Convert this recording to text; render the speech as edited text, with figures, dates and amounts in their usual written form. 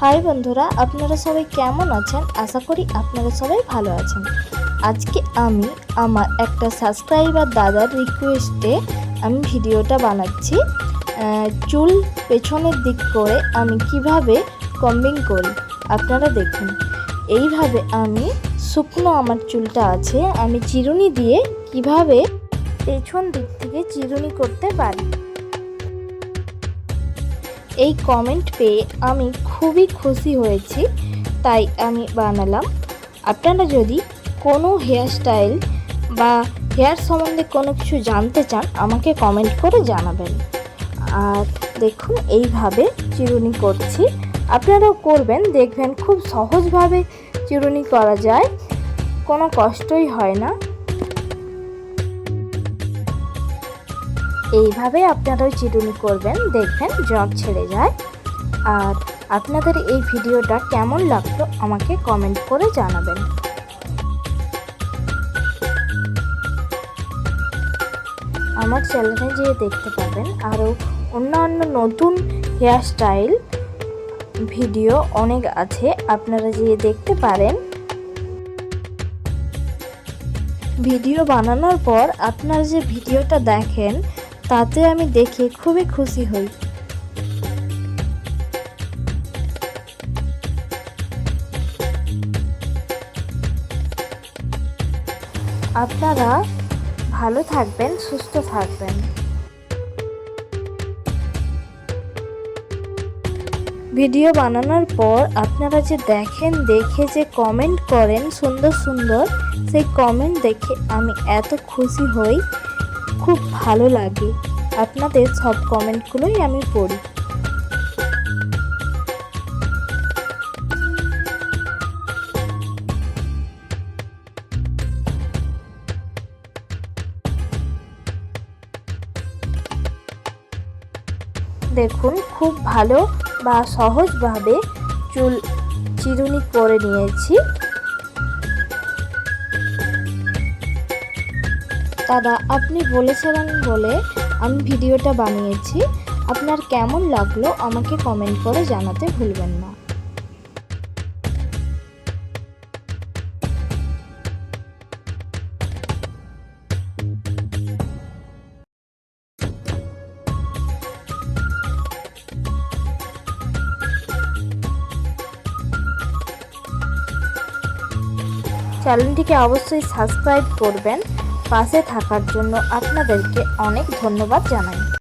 High বন্ধুরা, আপনারা সবাই কেমন আছেন? আশা করি আপনারা সবাই ভালো আছেন। আজকে আমি আমার একটা সাবস্ক্রাইবার দাদার রিকোয়েস্টে আমি ভিডিওটা বানাচ্ছি। চুল পেছনের দিক করে আমি কিভাবে কম্বিং করি আপনারা দেখুন। এইভাবে আমি শুকনো আমার চুলটা আছে, আমি চিরুনি দিয়ে কিভাবে পেছন দিক থেকে চিরুনি করতে পারি। এই কমেন্ট পেয়ে আমি খুবই খুশি হয়েছি, তাই আমি বানালাম। আপনারা যদি কোনো হেয়ার স্টাইল বা হেয়ার সম্বন্ধে কোনো কিছু জানতে চান আমাকে কমেন্ট করে জানাবেন। আর দেখুন এইভাবে চিরুনি করছি, আপনারাও করবেন, দেখবেন খুব সহজভাবে চিরুনি করা যায়, কোনো কষ্টই হয় না। এইভাবে আপনারাও চিরুনি করবেন, দেখবেন জট ছেড়ে যায়। আর আপনাদের এই ভিডিওটা কেমন লাগলো আমাকে কমেন্ট করে জানাবেন। আমার চ্যানেলে যেয়ে দেখতে পাবেন আরও অন্যান্য নতুন হেয়ার স্টাইল ভিডিও অনেক আছে, আপনারা যেয়ে দেখতে পারেন। ভিডিও বানানোর পর আপনারা যে ভিডিওটা দেখেন তাতে আমি দেখে খুবই খুশি হই। আপনারা ভালো থাকবেন, সুস্থ থাকবেন। ভিডিও বানানোর পর আপনারা যে দেখেন, দেখে যে কমেন্ট করেন সুন্দর সুন্দর, সেই কমেন্ট দেখে আমি এত খুশি হই, খুব ভালো লাগে। আপনাদের সব কমেন্টগুলোই আমি পড়ি। দেখুন খুব ভালো বা সহজভাবে চুল চিরুনি করে নিয়েছি। দাদা আপনি বলেছিলেন বলে আমি ভিডিওটা বানিয়েছি। আপনার কেমন লাগলো আমাকে কমেন্ট করে জানাতে ভুলবেন না। চ্যানেলটিকে অবশ্যই সাবস্ক্রাইব করবেন। পাশে থাকার জন্য আপনাদেরকে অনেক ধন্যবাদ জানাই।